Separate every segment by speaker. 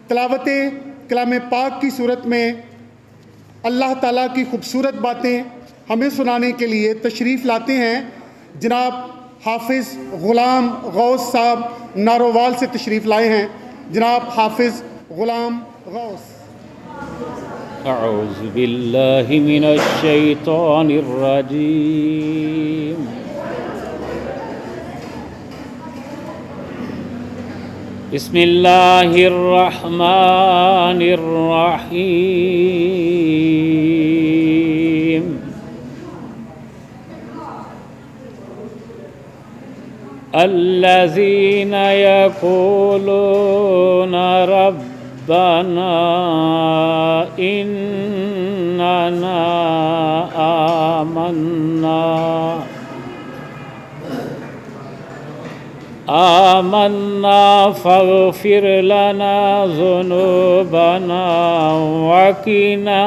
Speaker 1: تلاوت کلام پاک کی صورت میں اللہ تعالیٰ کی خوبصورت باتیں ہمیں سنانے کے لیے تشریف لاتے ہیں جناب حافظ غلام غوث صاحب نارووال سے تشریف لائے ہیں. جناب حافظ غلام غوث.
Speaker 2: اعوذ باللہ من الشیطان الرجیم. بسم اللہ الرحمن الرحیم. الذین یقولون ربنا اننا آمنا فاغفر لنا ذنوبنا وقنا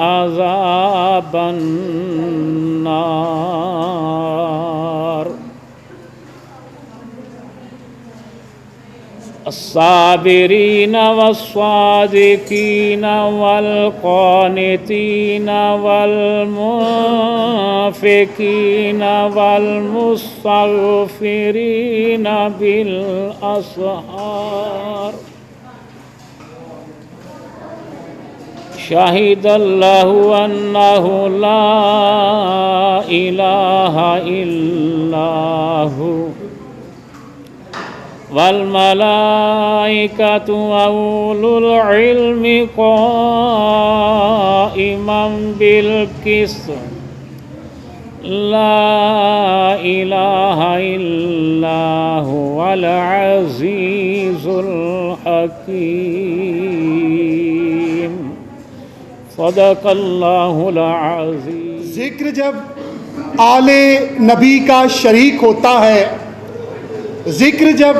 Speaker 2: عذاب النار. الصابرين والصادقين والقانتين والمنفقين والمستغفرين بالأسحار. شهد الله أنه لا إله إلا هو والملائكة وأولو العلم قائما بالقسط لا إله إلا هو العزيز الحكيم. صدق اللہ العظیم.
Speaker 1: ذکر جب آل نبی کا شریک ہوتا ہے، ذکر جب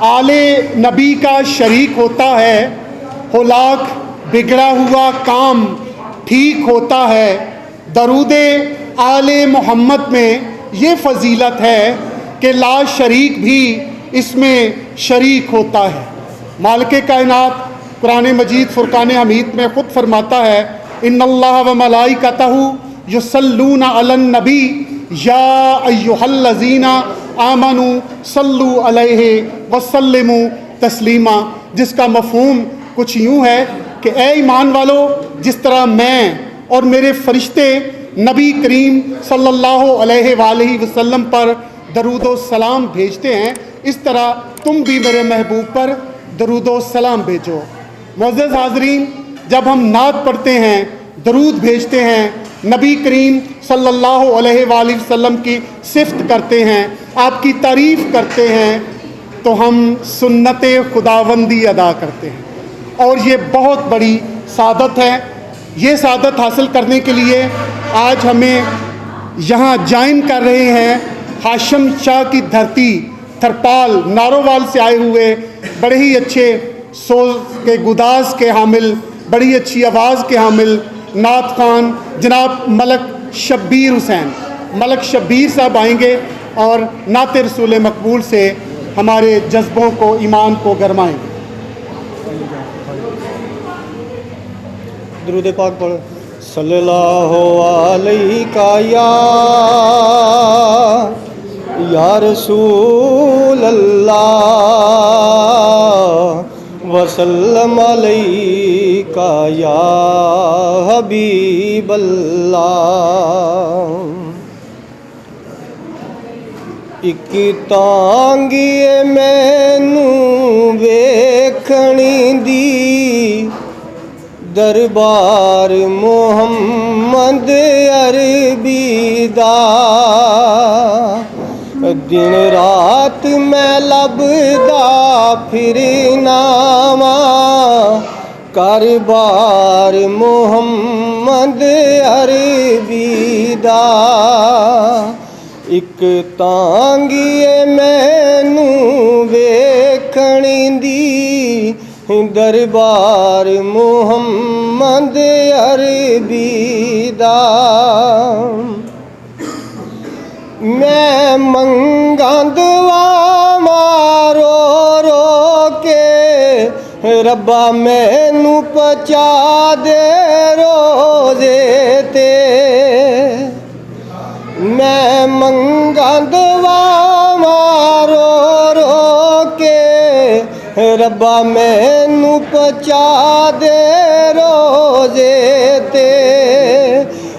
Speaker 1: آل نبی کا شریک ہوتا ہے، ہو لاکھ بگڑا ہوا کام ٹھیک ہوتا ہے. درود آل محمد میں یہ فضیلت ہے کہ لا شریک بھی اس میں شریک ہوتا ہے. مالک کائنات قرآن مجید فرقان حمید میں خود فرماتا ہے ان اللہ و ملائکتہ یصلون علی النبی یا ایھا الذین آمنوا صلوا علیہ وسلموا تسلیما، جس کا مفہوم کچھ یوں ہے کہ اے ایمان والو، جس طرح میں اور میرے فرشتے نبی کریم صلی اللہ علیہ وآلہ وسلم پر درود و سلام بھیجتے ہیں، اس طرح تم بھی میرے محبوب پر درود و سلام بھیجو. معزز حاضرین، جب ہم نعت پڑھتے ہیں، درود بھیجتے ہیں، نبی کریم صلی اللہ علیہ وآلہ وسلم کی صفت کرتے ہیں، آپ کی تعریف کرتے ہیں، تو ہم سنت خداوندی ادا کرتے ہیں، اور یہ بہت بڑی سعادت ہے. یہ سعادت حاصل کرنے کے لیے آج ہمیں یہاں جوائن کر رہے ہیں ہاشم شاہ کی دھرتی تھرپال نارووال سے آئے ہوئے بڑے ہی اچھے سوز کے گداز کے حامل، بڑی اچھی آواز کے حامل نعت خوان جناب ملک شبیر حسین. ملک شبیر صاحب آئیں گے اور نعت رسول مقبول سے ہمارے جذبوں کو، ایمان کو گرمائیں گے.
Speaker 3: درود پاک پڑھو. صلی اللہ علیہ یا رسول اللہ وسلم علیہ یا حبیب اللہ. ایک تانگی مینوں ویکھنی دی دربار محمد عربی دا، دن رات میں لبدا پھرنا واں کاربار محمد عربی دا. ایک تانگی مینوں ویکھنی دی دربار محمد عربی دا. میں منگاں دعا مارو رو کے ਰੱਬਾ ਮੈਨੂੰ ਪਹੁੰਚਾ ਦੇ ਰੋਜ਼ੇ ਤੇ, ਮੈਂ ਮੰਗਾਂ ਦੁਆਵਾਂ ਰੋ ਰੋ ਕੇ, ਰੱਬਾ ਮੈਨੂੰ ਪਹੁੰਚਾ ਦੇ ਰੋਜ਼ੇ ਤੇ,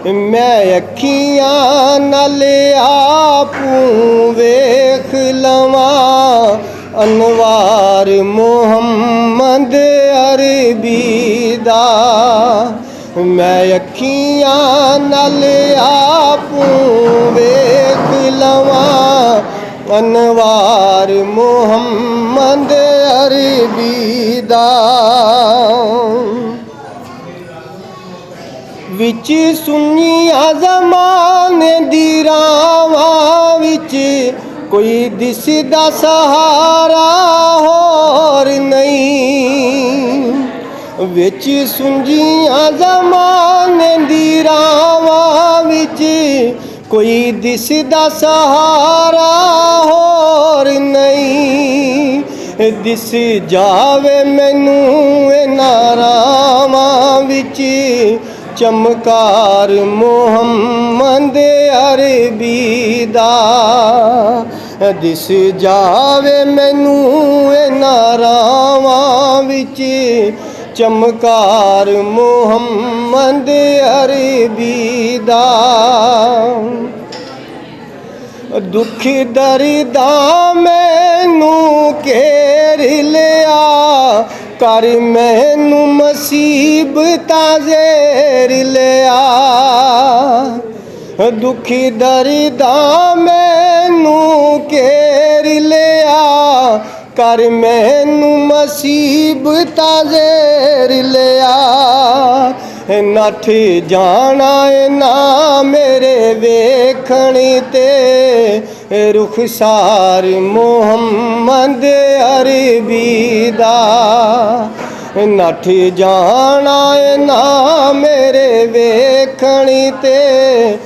Speaker 3: ਮੈਂ ਅੱਖੀਆਂ ਨਾਲ ਆਪੂ ਵੇਖ ਲਵਾਂ ਅਨਵਾਰ ਮੁਹੰਮਦ ਅਰਬੀ ਦਾ, ਮੈਂ ਅੱਖੀਆਂ ਨਾਲ ਆਪੂ ਵੇਖ ਲਵਾਂ ਅਨਵਾਰ ਮੁਹੰਮਦ ਅਰਬੀ ਦਾ। ਵਿੱਚ ਸੁਨੀਆਂ ਜ਼ਮਾਨੇ ਦੀ ਰਾਵਾਂ ਵਿੱਚ, ਕੋਈ ਦਿਸਦਾ ਸਹਾਰਾ ਹੋਰ ਨਹੀਂ, ਵਿੱਚ ਸੁੰਝੀਆਂ ਜ਼ਮਾਨੇ ਦੀ ਰਾਵਾਂ ਵਿੱਚ, ਕੋਈ ਦਿਸਦਾ ਸਹਾਰਾ ਹੋਰ ਨਹੀਂ, ਦਿਸ ਜਾਵੇ ਮੈਨੂੰ ਇਹਨਾਂ ਰਾਵਾਂ ਵਿੱਚ ਚਮਕਾਰ ਮੁਹੰਮਦ ਅਰਬੀ ਦਾ, ਦਿਸ ਜਾਵੇ ਮੈਨੂੰ ਇਹਨਾਂ ਰਾਵਾਂ ਵਿੱਚ ਚਮਕਾਰ ਮੁਹੰਮਦ ਅਰਬੀ ਦਾ। ਦੁੱਖ ਦਰਦਾਂ ਮੈਨੂੰ ਘੇਰ ਲਿਆ, ਕਰ ਮੈਨੂੰ ਮੁਸੀਬਤਾਂ ਜ਼ੇਰ ਲਿਆ, ਦੁੱਖ ਦਰਦਾਂ ਮੈਨੂੰ ਘੇਰ ਲਿਆ, ਕਰ ਮੈਨੂੰ ਮੁਸੀਬਤਾਂ ਜ਼ੇਰ ਲਿਆ, ਨੱਠ ਜਾਣਾ ਏ ਨਾ ਮੇਰੇ ਵੇਖਣ ਤੇ, ਰੁਖਸਾਰ ਮੁਹੰਮਦ ਅਰਬੀ ਦਾ, ਨੱਠ ਜਾਣਾ ਏ ਨਾ ਮੇਰੇ ਵੇਖਣ ਤੇ,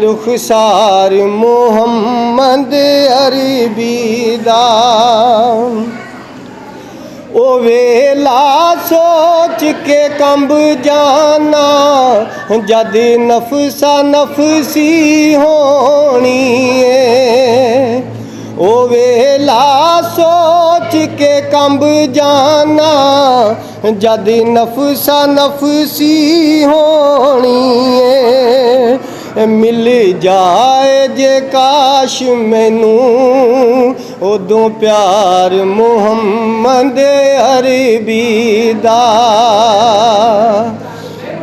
Speaker 3: ਰੁਖਸਾਰ ਮੁਹੰਮਦ ਅਰਬੀ ਦਾ। ਉਹ ਵੇਲਾ ਸੋਚ ਕੇ ਕੰਬ ਜਾਣਾ, ਜਦ ਨਫਸਾ ਨਫਸੀ ਹੋਣੀ ਏ, ਉਹ ਵੇਲਾ ਸੋਚ ਕੇ ਕੰਬ ਜਾਣਾ, ਜਦ ਨਫਸਾ ਨਫਸੀ ਹੋਣੀ ਏ, ਮਿਲ ਜਾਏ ਜੇ ਕਾਸ਼ ਮੈਨੂੰ ਉਦੋਂ ਪਿਆਰ ਮੁਹੰਮਦ ਅਰਬੀ ਦਾ,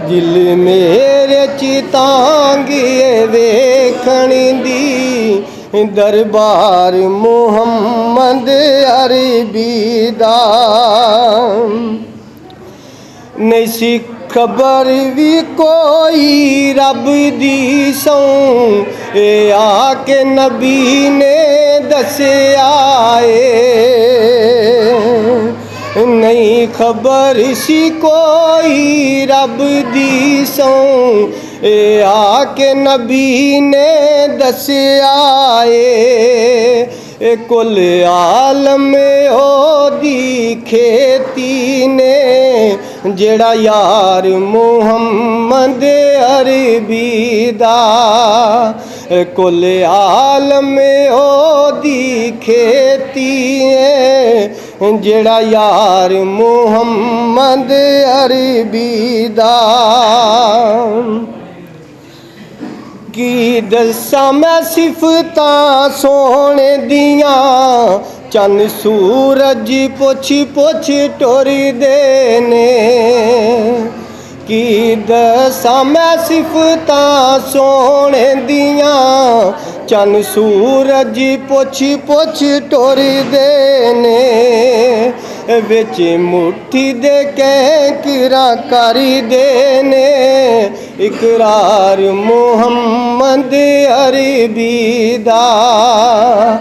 Speaker 3: ਦਿਲ ਮੇਰੇ ਚ ਤਾਂਗੇ ਵੇਖਣ ਦੀ ਦਰਬਾਰ ਮੁਹੰਮਦ ਅਰਬੀ ਦਾ। ਨਹੀਂ ਸੀ ਖਬਰ ਵੀ ਕੋਈ ਰੱਬ ਦੀ ਸੌਂ, ਇਹ ਆ ਕੇ ਨਬੀ ਨੇ ਦੱਸਿਆ ਏ, ਨਹੀਂ ਖਬਰ ਸੀ ਕੋਈ ਰੱਬ ਦੀ ਸੌਂ, ਇਹ ਆ ਕੇ ਨਬੀ ਨੇ ਦੱਸਿਆ ਏ, ਕੁਲ ਆਲਮ ਉਹਦੀ ਖੇਤੀ ਨੇ, ਜਿਹੜਾ ਯਾਰ ਮੁਹੰਮਦ ਅਰਬੀ ਦਾ, ਕੁਲ ਆਲਮ ਉਹਦੀ ਖੇਤੀ ਏ, ਜਿਹੜਾ ਯਾਰ ਮੁਹੰਮਦ ਅਰਬੀ ਦਾ। ਕੀ ਦੱਸਾਂ ਮੈਂ ਸਿਫਤਾਂ ਸੋਹਣੇ ਦੀਆਂ, ਚੰਨ ਸੂਰਜ ਪੁੱਛ ਪੁੱਛ ਟੁਰਦੇ ਨੇ, ਕੀ ਦੱਸਾਂ ਮੈਂ ਸਿਫਤਾਂ ਸੋਹਣੇ ਦੀਆਂ, ਚੰਨ ਸੂਰਜ ਪੁੱਛ ਪੁੱਛ ਟੁਰਦੇ ਨੇ, ਵਿੱਚ ਮੁੱਠੀ ਦੇ ਕੈਂਕਰਾਂ ਕਰਦੇ ਨੇ, ਇਕਰਾਰ ਮੁਹੰਮਦ ਅਰਬੀ ਦਾ,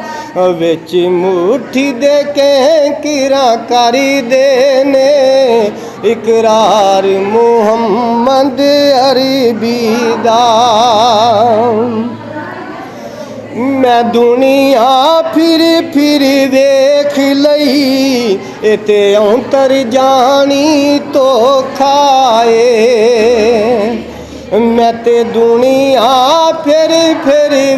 Speaker 3: ਵਿੱਚ ਮੁੱਠੀ ਦੇ ਕੈਂਕਰਾਂ ਕਰਦੇ ਨੇ, ਇਕਰਾਰ ਮੁਹੰਮਦ ਅਰਬੀ ਦਾ। ਮੈਂ ਦੁਨੀਆ ਫਿਰ ਵੇਖ ਲਈ, इते अंतर जानी धोखा ए मैं ते दुनिया फिर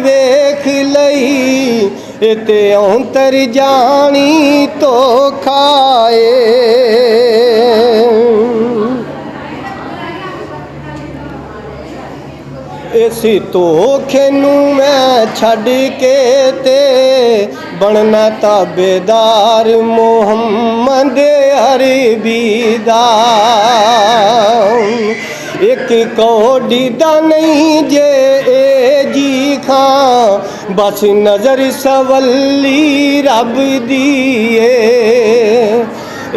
Speaker 3: वेख लई इते अंतर जानी धोखा ए इस धोखे नूं मैं छड्ड के ते बनना ताबेदार मुहम्मद अरबी दा एक कौड़ी दा नहीं जे ए जी खां बस नज़र सवली रब दी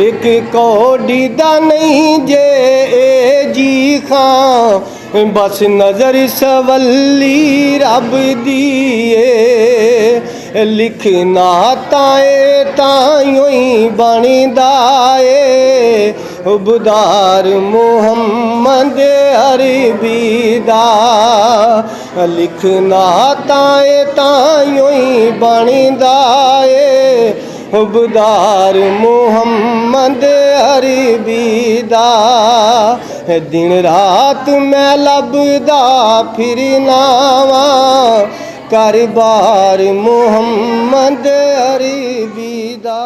Speaker 3: एक कौड़ी दा नहीं जे ए जी खां बस नज़र सवली रब दी लिखना ताए ताइयों ही बनदा ए उबदार मुहम्मद अरबी दा लिखना ताए ताइयों ही बनदा ए उबदार मुहम्मद अरबी दा दिन रात मैं लभदा फिरना वा कर बार मुहम्मद अरबी दा।